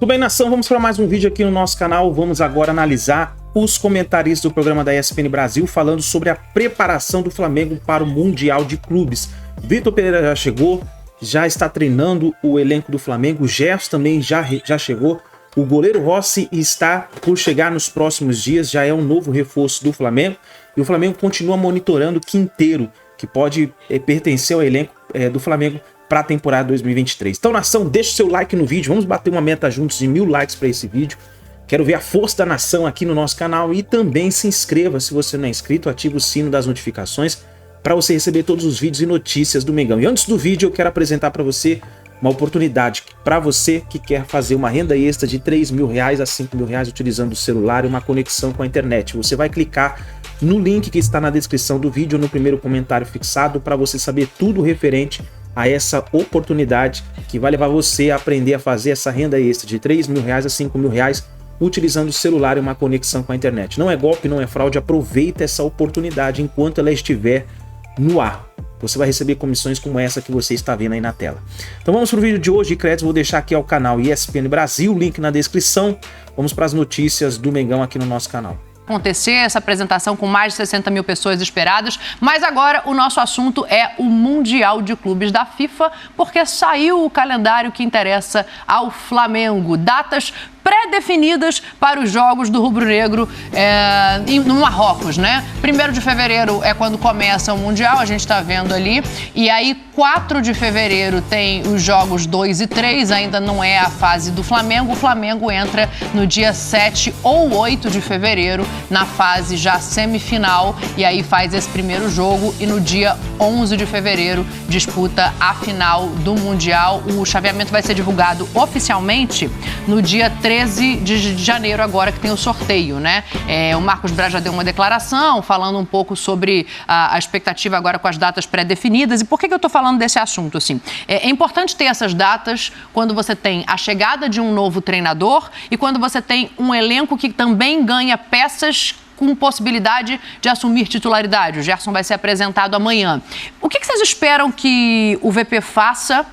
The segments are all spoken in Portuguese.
Tudo bem, nação? Vamos para mais um vídeo aqui no nosso canal. Vamos agora analisar os comentários do programa da ESPN Brasil falando sobre a preparação do Flamengo para o Mundial de Clubes. Vitor Pereira já chegou, já está treinando o elenco do Flamengo. O Gerson também já chegou. O goleiro Rossi está por chegar nos próximos dias, já é um novo reforço do Flamengo. E o Flamengo continua monitorando o Quinteiro, que pode pertencer ao elenco do Flamengo para a temporada 2023. Então, nação, deixa o seu like no vídeo. Vamos bater uma meta juntos de 1000 likes para esse vídeo. Quero ver a força da nação aqui no nosso canal. E também se inscreva se você não é inscrito. Ative o sino das notificações para você receber todos os vídeos e notícias do Mengão. E antes do vídeo, eu quero apresentar para você uma oportunidade para você que quer fazer uma renda extra de R$3.000 a R$5.000 utilizando o celular e uma conexão com a internet. Você vai clicar no link que está na descrição do vídeo ou no primeiro comentário fixado para você saber tudo referente a essa oportunidade que vai levar você a aprender a fazer essa renda extra de R$3.000 a R$5.000 utilizando o celular e uma conexão com a internet. Não é golpe, não é fraude, aproveita essa oportunidade enquanto ela estiver no ar. Você vai receber comissões como essa que você está vendo aí na tela. Então vamos para o vídeo de hoje, créditos, vou deixar aqui ao canal ESPN Brasil, link na descrição. Vamos para as notícias do Mengão aqui no nosso canal. Acontecer essa apresentação com mais de 60 mil pessoas esperadas, mas agora o nosso assunto é o Mundial de Clubes da FIFA, porque saiu o calendário que interessa ao Flamengo, datas pré-definidas para os jogos do rubro-negro no Marrocos, né? 1º de fevereiro é quando começa o Mundial, a gente está vendo ali, e aí 4 de fevereiro tem os jogos 2 e 3, ainda não é a fase do Flamengo, o Flamengo entra no dia 7 ou 8 de fevereiro, na fase já semifinal, e aí faz esse primeiro jogo, e no dia 11 de fevereiro disputa a final do Mundial. O chaveamento vai ser divulgado oficialmente no dia 13 de janeiro, agora que tem o sorteio, né? O Marcos Braz já deu uma declaração falando um pouco sobre a expectativa agora com as datas pré-definidas. E por que eu estou falando desse assunto, assim? É importante ter essas datas quando você tem a chegada de um novo treinador e quando você tem um elenco que também ganha peças com possibilidade de assumir titularidade. O Gerson vai ser apresentado amanhã. O que vocês esperam que o VP faça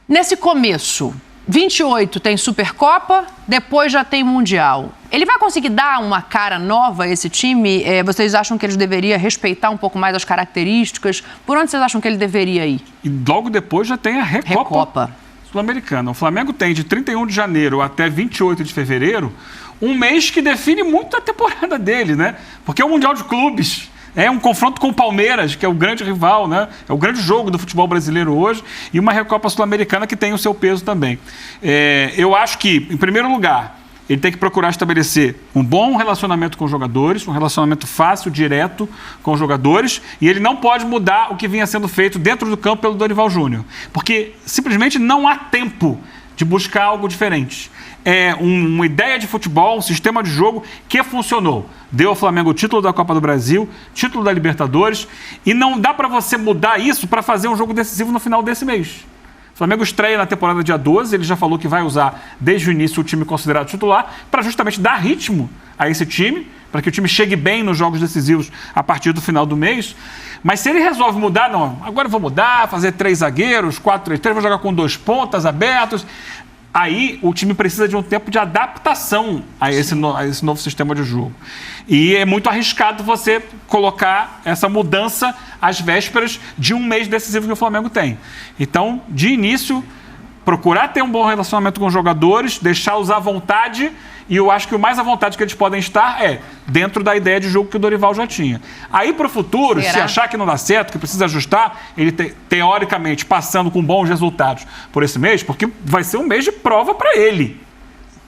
nesse começo? 28 tem Supercopa, depois já tem Mundial. Ele vai conseguir dar uma cara nova a esse time? Vocês acham que ele deveria respeitar um pouco mais as características? Por onde vocês acham que ele deveria ir? E logo depois já tem a Recopa Sul-Americana. O Flamengo tem de 31 de janeiro até 28 de fevereiro um mês que define muito a temporada dele, né? Porque é o Mundial de Clubes. É um confronto com o Palmeiras, que é o grande rival, né? É o grande jogo do futebol brasileiro hoje, e uma Recopa Sul-Americana que tem o seu peso também. Eu acho que, em primeiro lugar, ele tem que procurar estabelecer um bom relacionamento com os jogadores, um relacionamento fácil, direto com os jogadores, e ele não pode mudar o que vinha sendo feito dentro do campo pelo Dorival Júnior, porque simplesmente não há tempo de buscar algo diferente. É uma ideia de futebol, um sistema de jogo que funcionou. Deu ao Flamengo o título da Copa do Brasil, título da Libertadores, e não dá para você mudar isso para fazer um jogo decisivo no final desse mês. O Flamengo estreia na temporada dia 12, ele já falou que vai usar desde o início o time considerado titular para justamente dar ritmo a esse time, para que o time chegue bem nos jogos decisivos a partir do final do mês. Mas se ele resolve mudar, não, agora eu vou mudar, fazer 3 zagueiros, 4-3-3, vou jogar com 2 pontas abertos. Aí o time precisa de um tempo de adaptação a esse novo sistema de jogo. E é muito arriscado você colocar essa mudança às vésperas de um mês decisivo que o Flamengo tem. Então, de início, procurar ter um bom relacionamento com os jogadores, deixá-los à vontade, e eu acho que o mais à vontade que eles podem estar é dentro da ideia de jogo que o Dorival já tinha. Aí, para o futuro, se achar que não dá certo, que precisa ajustar, ele teoricamente passando com bons resultados por esse mês, porque vai ser um mês de prova para ele.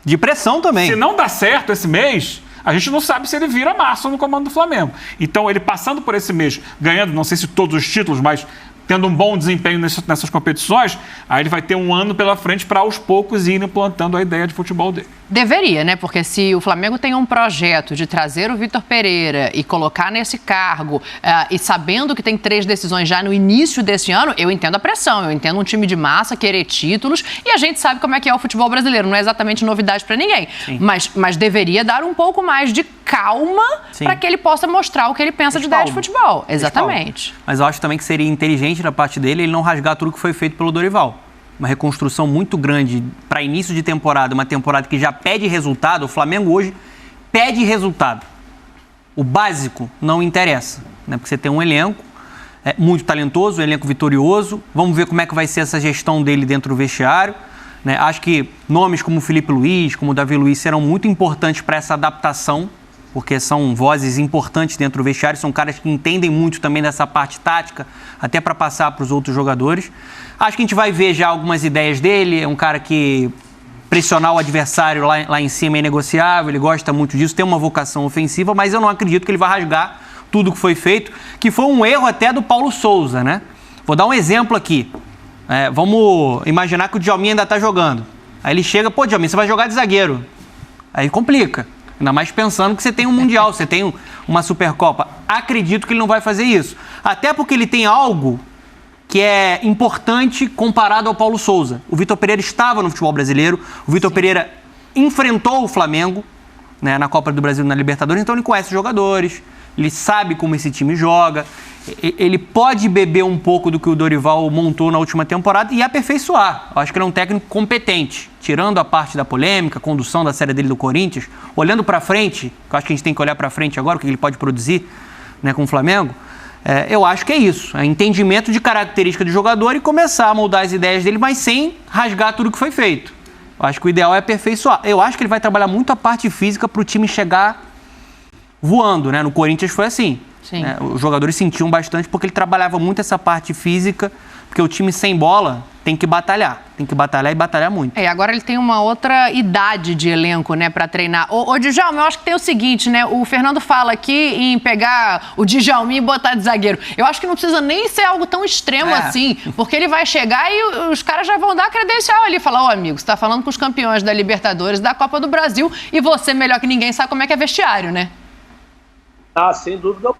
De pressão também. Se não dá certo esse mês, a gente não sabe se ele vira março no comando do Flamengo. Então, ele passando por esse mês, ganhando, não sei se todos os títulos, mas tendo um bom desempenho nessas competições, aí ele vai ter um ano pela frente para aos poucos ir implantando a ideia de futebol dele. Deveria, né? Porque se o Flamengo tem um projeto de trazer o Vitor Pereira e colocar nesse cargo, e sabendo que tem 3 decisões já no início desse ano, eu entendo a pressão, eu entendo um time de massa querer títulos, e a gente sabe como é que é o futebol brasileiro, não é exatamente novidade para ninguém. Mas deveria dar um pouco mais de calma para que ele possa mostrar o que ele pensa de ideia de futebol. Exatamente. Mas eu acho também que seria inteligente da parte dele ele não rasgar tudo que foi feito pelo Dorival. uma reconstrução muito grande para início de temporada, uma temporada que já pede resultado, o Flamengo hoje pede resultado. O básico não interessa, né? Porque você tem um elenco muito talentoso, um elenco vitorioso. Vamos ver como é que vai ser essa gestão dele dentro do vestiário, né? Acho que nomes como Felipe Luiz, como Davi Luiz serão muito importantes para essa adaptação, porque são vozes importantes dentro do vestiário, são caras que entendem muito também dessa parte tática, até para passar para os outros jogadores. Acho que a gente vai ver já algumas ideias dele, é um cara que pressionar o adversário lá em cima é negociável, ele gosta muito disso, tem uma vocação ofensiva, mas eu não acredito que ele vai rasgar tudo que foi feito, que foi um erro até do Paulo Souza, né? Vou dar um exemplo aqui. Vamos imaginar que o Djalminha ainda está jogando. Aí ele chega, pô, Djalminha, você vai jogar de zagueiro. Aí complica. Ainda mais pensando que você tem um Mundial, você tem uma Supercopa. Acredito que ele não vai fazer isso. Até porque ele tem algo que é importante comparado ao Paulo Souza. O Vitor Pereira estava no futebol brasileiro, o Vitor Pereira enfrentou o Flamengo, né, na Copa do Brasil e na Libertadores, então ele conhece os jogadores, ele sabe como esse time joga, ele pode beber um pouco do que o Dorival montou na última temporada e aperfeiçoar. Eu acho que ele é um técnico competente, tirando a parte da polêmica, a condução da série dele do Corinthians, olhando para frente, que eu acho que a gente tem que olhar para frente agora, o que ele pode produzir, né, com o Flamengo. Eu acho que é isso, é entendimento de característica do jogador e começar a moldar as ideias dele, mas sem rasgar tudo que foi feito. Eu acho que o ideal é aperfeiçoar. Eu acho que ele vai trabalhar muito a parte física para o time chegar voando, né? No Corinthians foi assim. Né? Os jogadores sentiam bastante porque ele trabalhava muito essa parte física, porque o time sem bola tem que batalhar e batalhar muito. Agora ele tem uma outra idade de elenco, né, para treinar. Ô Djalma, eu acho que tem o seguinte, né, o Fernando fala aqui em pegar o Djalminha e botar de zagueiro. Eu acho que não precisa nem ser algo tão extremo assim, porque ele vai chegar e os caras já vão dar a credencial ali, falar, ô amigo, você tá falando com os campeões da Libertadores, da Copa do Brasil, e você, melhor que ninguém, sabe como é que é vestiário, né? Sem dúvida.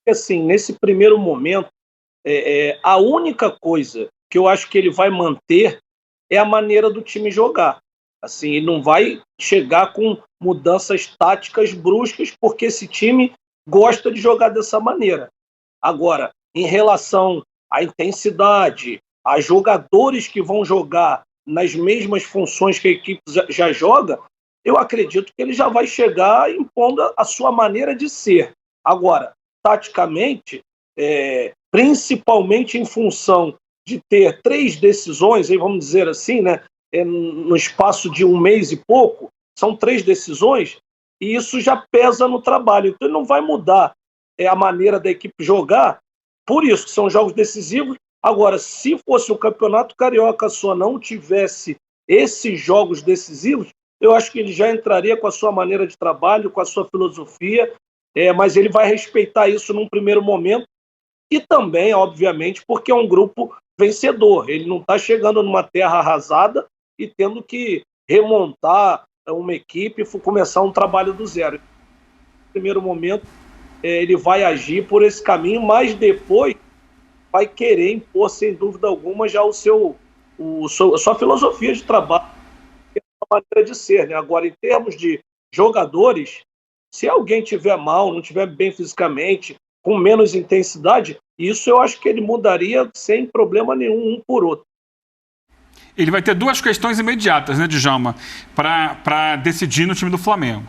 Assim, nesse primeiro momento, a única coisa que eu acho que ele vai manter é a maneira do time jogar. Assim, ele não vai chegar com mudanças táticas bruscas, porque esse time gosta de jogar dessa maneira. Agora, em relação à intensidade, a jogadores que vão jogar nas mesmas funções que a equipe já joga, eu acredito que ele já vai chegar impondo a sua maneira de ser. Agora, taticamente, principalmente em função de ter 3 decisões, aí vamos dizer assim, né, no espaço de 1 mês e pouco, são 3 decisões, e isso já pesa no trabalho. Então ele não vai mudar a maneira da equipe jogar, por isso que são jogos decisivos. Agora, se fosse o Campeonato Carioca só não tivesse esses jogos decisivos, eu acho que ele já entraria com a sua maneira de trabalho, com a sua filosofia, mas ele vai respeitar isso num primeiro momento, e também, obviamente, porque é um grupo vencedor. Ele não está chegando numa terra arrasada e tendo que remontar uma equipe e começar um trabalho do zero. No primeiro momento, ele vai agir por esse caminho, mas depois vai querer impor, sem dúvida alguma, já a sua filosofia de trabalho, a maneira de ser, né? Agora, em termos de jogadores, se alguém tiver mal, não tiver bem fisicamente, com menos intensidade, isso eu acho que ele mudaria sem problema nenhum, um por outro. Ele vai ter 2 questões imediatas, né, Djalma, para decidir no time do Flamengo.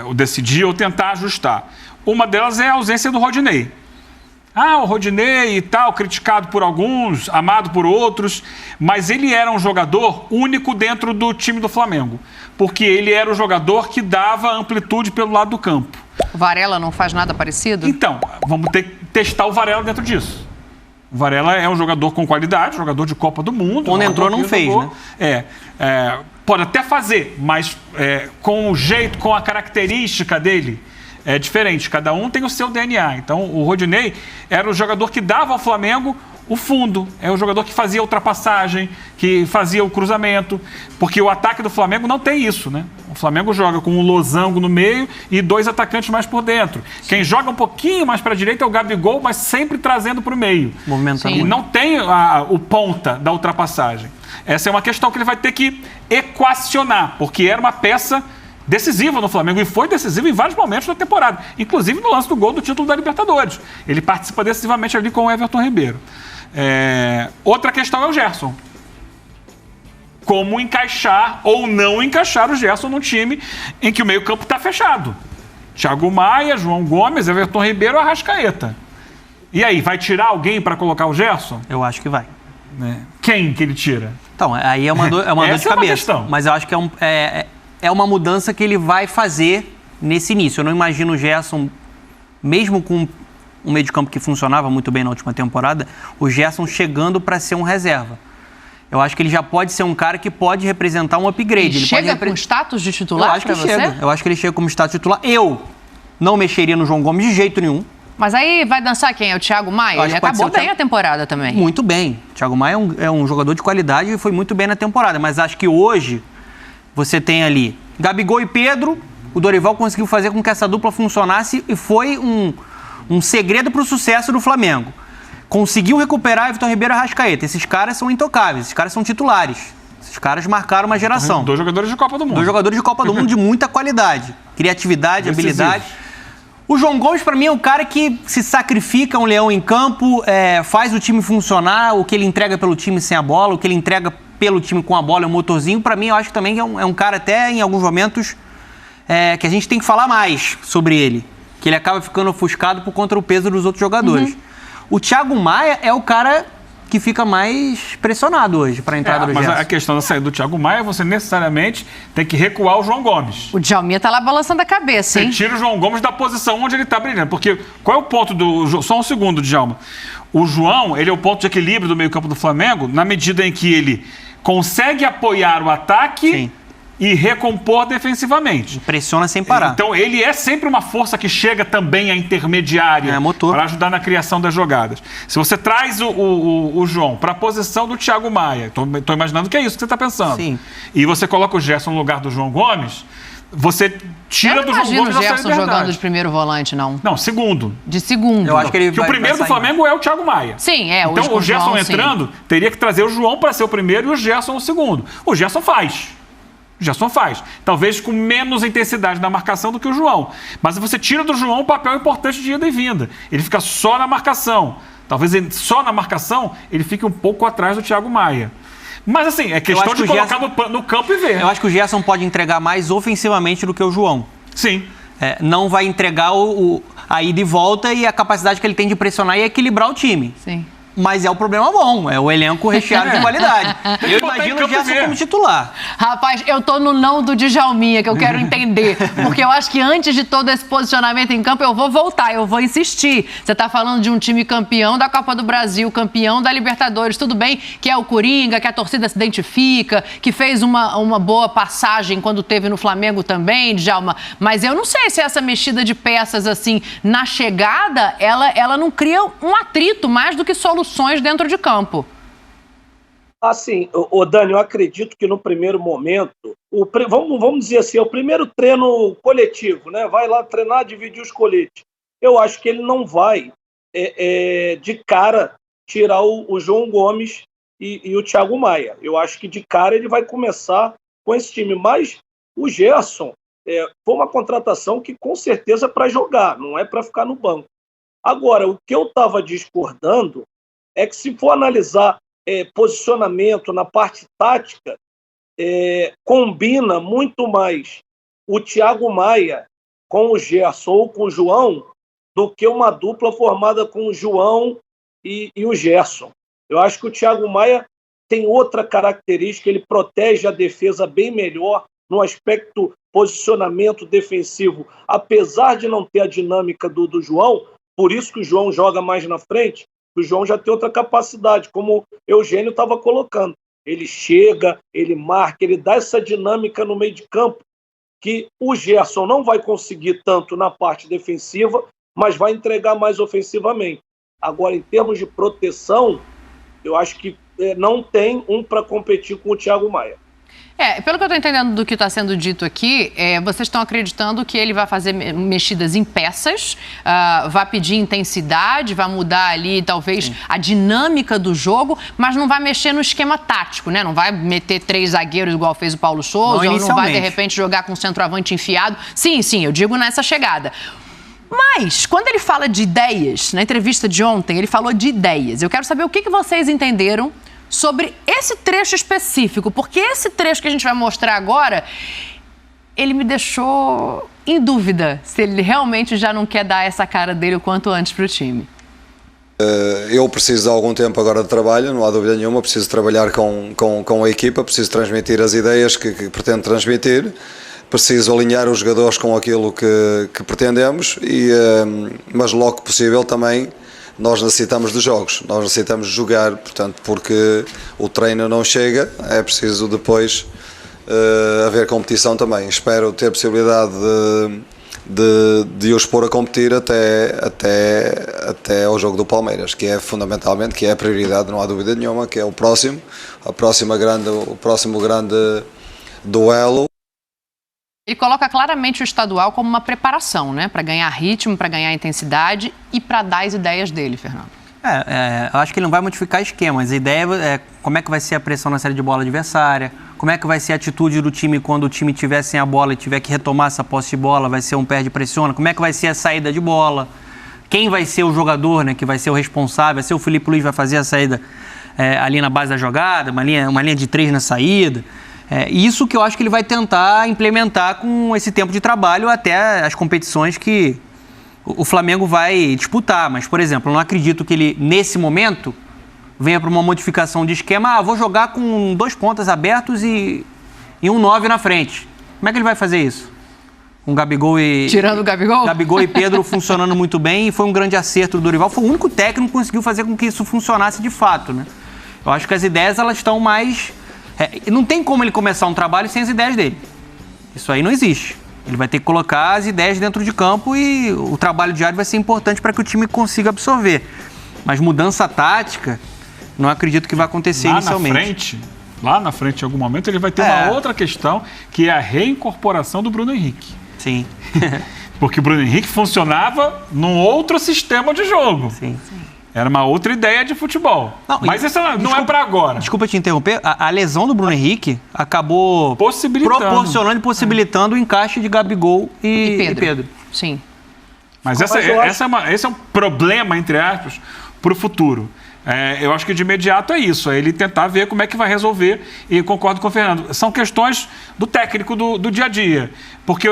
Ou decidir ou tentar ajustar. Uma delas é a ausência do Rodinei. O Rodinei e tal, criticado por alguns, amado por outros, mas ele era um jogador único dentro do time do Flamengo, porque ele era o jogador que dava amplitude pelo lado do campo. O Varela não faz nada parecido? Então, vamos ter que testar o Varela dentro disso. O Varela é um jogador com qualidade, jogador de Copa do Mundo. Quando entrou, não fez, né? Pode até fazer, mas com o jeito, com a característica dele, é diferente. Cada um tem o seu DNA. Então, o Rodinei era o jogador que dava ao Flamengo o fundo. É o jogador que fazia a ultrapassagem, que fazia o cruzamento. Porque o ataque do Flamengo não tem isso, né? O Flamengo joga com um losango no meio e 2 atacantes mais por dentro. Quem joga um pouquinho mais para a direita é o Gabigol, mas sempre trazendo para o meio. Movimentando. E não tem o ponta da ultrapassagem. Essa é uma questão que ele vai ter que equacionar, porque era uma peça decisiva no Flamengo, e foi decisivo em vários momentos da temporada, inclusive no lance do gol do título da Libertadores. Ele participa decisivamente ali com o Everton Ribeiro. Outra questão é o Gerson. como encaixar ou não encaixar o Gerson no time em que o meio-campo está fechado. Thiago Maia, João Gomes, Everton Ribeiro, Arrascaeta. E aí, vai tirar alguém para colocar o Gerson? Eu acho que vai. Quem que ele tira? Então, aí é uma dor de cabeça. Mas eu acho que é uma mudança que ele vai fazer nesse início. Eu não imagino o Gerson, mesmo com um meio de campo que funcionava muito bem na última temporada, o Gerson chegando para ser um reserva. Eu acho que ele já pode ser um cara que pode representar um upgrade. Ele chega com status de titular para você? Eu acho que ele chega como status titular. Eu não mexeria no João Gomes de jeito nenhum. Mas aí vai dançar quem? É o Thiago Maia? Ele acabou bem a temporada também. Muito bem. O Thiago Maia é um jogador de qualidade e foi muito bem na temporada. Mas acho que hoje você tem ali Gabigol e Pedro. O Dorival conseguiu fazer com que essa dupla funcionasse e foi um segredo para o sucesso do Flamengo. Conseguiu recuperar Everton Ribeiro e Arrascaeta. Esses caras são intocáveis, esses caras são titulares. Esses caras marcaram uma geração. 2 jogadores de Copa do Mundo. 2 jogadores de Copa do Mundo de muita qualidade. Criatividade, habilidade. O João Gomes, para mim, é um cara que se sacrifica, um leão em campo, faz o time funcionar, o que ele entrega pelo time sem a bola, o que ele entrega pelo time com a bola é um motorzinho. Para mim, eu acho que também é um cara até, em alguns momentos, que a gente tem que falar mais sobre ele. Que ele acaba ficando ofuscado por conta do peso dos outros jogadores. O Thiago Maia é o cara que fica mais pressionado hoje para a entrada do Gerson. Mas a questão da saída do Thiago Maia, você necessariamente tem que recuar o João Gomes. O Djalminha tá lá balançando a cabeça, hein? Você tira o João Gomes da posição onde ele tá brilhando. Porque qual é o ponto do... Só um segundo, Djalma. O João, ele é o ponto de equilíbrio do meio-campo do Flamengo na medida em que ele consegue apoiar o ataque... Sim. E recompor defensivamente. Pressiona sem parar. Então, ele é sempre uma força que chega também à intermediária para ajudar na criação das jogadas. Se você traz o João para a posição do Thiago Maia, estou imaginando que é isso que você está pensando. Sim. E você coloca o Gerson no lugar do João Gomes, você tira do João Gomes. Eu não imagino o Gerson jogando de primeiro volante, não. Não, segundo. De segundo. Eu acho que o primeiro do Flamengo é o Thiago Maia. Sim, Então, o Gerson João, entrando, teria que trazer o João para ser o primeiro e o Gerson o segundo. O Gerson faz. Talvez com menos intensidade na marcação do que o João. Mas você tira do João um papel importante de ida e vinda. Ele fica só na marcação. Talvez só na marcação ele fique um pouco atrás do Thiago Maia. Mas assim, é questão de colocar no campo e ver. Eu acho que o Gerson pode entregar mais ofensivamente do que o João. Sim. Não vai entregar a ida e volta e a capacidade que ele tem de pressionar e equilibrar o time. Sim. Mas é o problema bom, é o elenco recheado de qualidade. Eu imagino o Gerson como titular. Rapaz, eu tô no não do Djalminha, que eu quero entender. Porque eu acho que antes de todo esse posicionamento em campo, eu vou voltar, eu vou insistir. Você tá falando de um time campeão da Copa do Brasil, campeão da Libertadores, tudo bem que é o Coringa, que a torcida se identifica, que fez uma boa passagem quando teve no Flamengo também, Djalma. Mas eu não sei se essa mexida de peças, assim, na chegada, ela não cria um atrito mais do que soluções dentro de campo. Assim, Dani, eu acredito que no primeiro momento, vamos dizer assim, é o primeiro treino coletivo, né? Vai lá treinar, dividir os coletes. Eu acho que ele não vai, de cara, tirar o João Gomes e o Thiago Maia. Eu acho que de cara ele vai começar com esse time. Mas o Gerson foi uma contratação que com certeza é para jogar, não é para ficar no banco. Agora, o que eu estava discordando é que se for analisar posicionamento na parte tática, combina muito mais o Thiago Maia com o Gerson ou com o João do que uma dupla formada com o João e o Gerson. Eu acho que o Thiago Maia tem outra característica, ele protege a defesa bem melhor no aspecto posicionamento defensivo, apesar de não ter a dinâmica do João, por isso que o João joga mais na frente. O João já tem outra capacidade, como o Eugênio estava colocando. Ele chega, ele marca, ele dá essa dinâmica no meio de campo que o Gerson não vai conseguir tanto na parte defensiva, mas vai entregar mais ofensivamente. Agora, em termos de proteção, eu acho que não tem um para competir com o Thiago Maia. Pelo que eu estou entendendo do que está sendo dito aqui, vocês estão acreditando que ele vai fazer mexidas em peças, vai pedir intensidade, vai mudar ali talvez a dinâmica do jogo, mas não vai mexer no esquema tático, né? Não vai meter 3 zagueiros igual fez o Paulo Souza, ou não vai de repente jogar com o centroavante enfiado. Sim, eu digo nessa chegada. Mas, quando ele fala de ideias, na entrevista de ontem, ele falou de ideias. Eu quero saber o que vocês entenderam sobre esse trecho específico, porque esse trecho que a gente vai mostrar agora, ele me deixou em dúvida se ele realmente já não quer dar essa cara dele o quanto antes para o time. Eu preciso de algum tempo agora de trabalho, não há dúvida nenhuma, preciso trabalhar com a equipa, preciso transmitir as ideias que pretendo transmitir, preciso alinhar os jogadores com aquilo que pretendemos, mas logo que possível também nós necessitamos de jogos, nós necessitamos de jogar, portanto, porque o treino não chega, é preciso depois haver competição também. Espero ter possibilidade de os pôr a competir até ao jogo do Palmeiras, que é fundamentalmente, que é a prioridade, não há dúvida nenhuma, que é o próximo grande duelo. Ele coloca claramente o estadual como uma preparação, né? Para ganhar ritmo, para ganhar intensidade e para dar as ideias dele, Fernando. Eu acho que ele não vai modificar esquemas. A ideia é como é que vai ser a pressão na saída de bola adversária, como é que vai ser a atitude do time quando o time tiver sem a bola e tiver que retomar essa posse de bola, vai ser um perde-pressiona, como é que vai ser a saída de bola, quem vai ser o jogador, né, que vai ser o responsável, vai ser o Felipe Luiz, vai fazer a saída ali na base da jogada, uma linha de 3 na saída. Isso que eu acho que ele vai tentar implementar com esse tempo de trabalho até as competições que o Flamengo vai disputar. Mas, por exemplo, eu não acredito que ele, nesse momento, venha para uma modificação de esquema. Vou jogar com 2 pontas abertos e um 9 na frente. Como é que ele vai fazer isso? Com Gabigol e... Tirando o Gabigol? Gabigol e Pedro funcionando muito bem, e foi um grande acerto do Dorival. Foi o único técnico que conseguiu fazer com que isso funcionasse de fato, né? Eu acho que as ideias, elas estão mais... não tem como ele começar um trabalho sem as ideias dele. Isso aí não existe. Ele vai ter que colocar as ideias dentro de campo e o trabalho diário vai ser importante para que o time consiga absorver. Mas mudança tática, não acredito que vai acontecer inicialmente. Lá na frente, em algum momento, ele vai ter uma outra questão, que é a reincorporação do Bruno Henrique. Sim. Porque o Bruno Henrique funcionava num outro sistema de jogo. Sim. Era uma outra ideia de futebol. Mas isso não é para agora. Desculpa te interromper. A lesão do Bruno Henrique acabou proporcionando e possibilitando o encaixe de Gabigol e Pedro. Sim. Mas esse é um problema, entre aspas, para o futuro. Eu acho que de imediato é isso, é ele tentar ver como é que vai resolver, e concordo com o Fernando. São questões do técnico do dia a dia, porque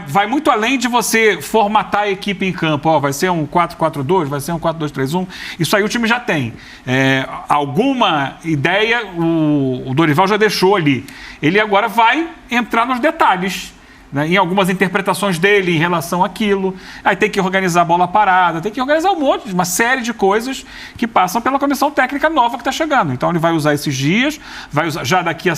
vai muito além de você formatar a equipe em campo. Vai ser um 4-4-2, vai ser um 4-2-3-1, isso aí o time já tem. Alguma ideia o Dorival já deixou ali. Ele agora vai entrar nos detalhes, né, em algumas interpretações dele em relação àquilo. Aí tem que organizar a bola parada, tem que organizar uma série de coisas que passam pela comissão técnica nova que está chegando. Então ele vai usar esses dias, vai usar já daqui a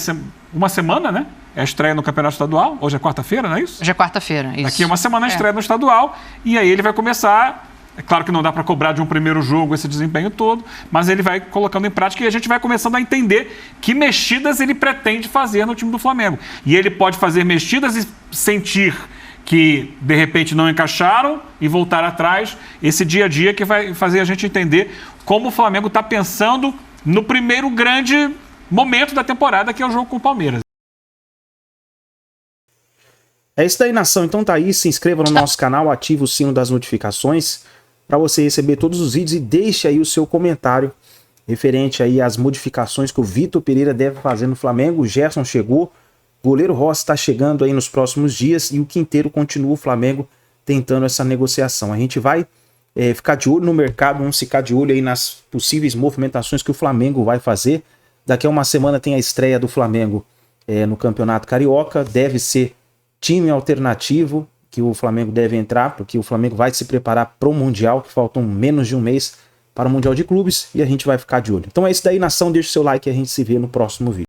uma semana, né? É a estreia no Campeonato Estadual. Hoje é quarta-feira, não é isso? Hoje é quarta-feira, isso. Daqui a uma semana a estreia no Estadual, e aí ele vai começar... É claro que não dá para cobrar de um primeiro jogo esse desempenho todo, mas ele vai colocando em prática e a gente vai começando a entender que mexidas ele pretende fazer no time do Flamengo. E ele pode fazer mexidas e sentir que, de repente, não encaixaram e voltar atrás. Esse dia a dia que vai fazer a gente entender como o Flamengo está pensando no primeiro grande momento da temporada, que é o jogo com o Palmeiras. É isso daí, nação. Então tá aí, se inscreva no nosso canal, ative o sino das notificações para você receber todos os vídeos e deixe aí o seu comentário referente aí às modificações que o Vitor Pereira deve fazer no Flamengo. O Gerson chegou, o goleiro Rossi está chegando aí nos próximos dias e o Quinteiro continua o Flamengo tentando essa negociação. A gente vai ficar de olho no mercado, vamos ficar de olho aí nas possíveis movimentações que o Flamengo vai fazer. Daqui a uma semana tem a estreia do Flamengo no Campeonato Carioca, deve ser time alternativo que o Flamengo deve entrar, porque o Flamengo vai se preparar para o Mundial, que faltam menos de um mês para o Mundial de Clubes, e a gente vai ficar de olho. Então é isso daí, nação, deixa o seu like e a gente se vê no próximo vídeo.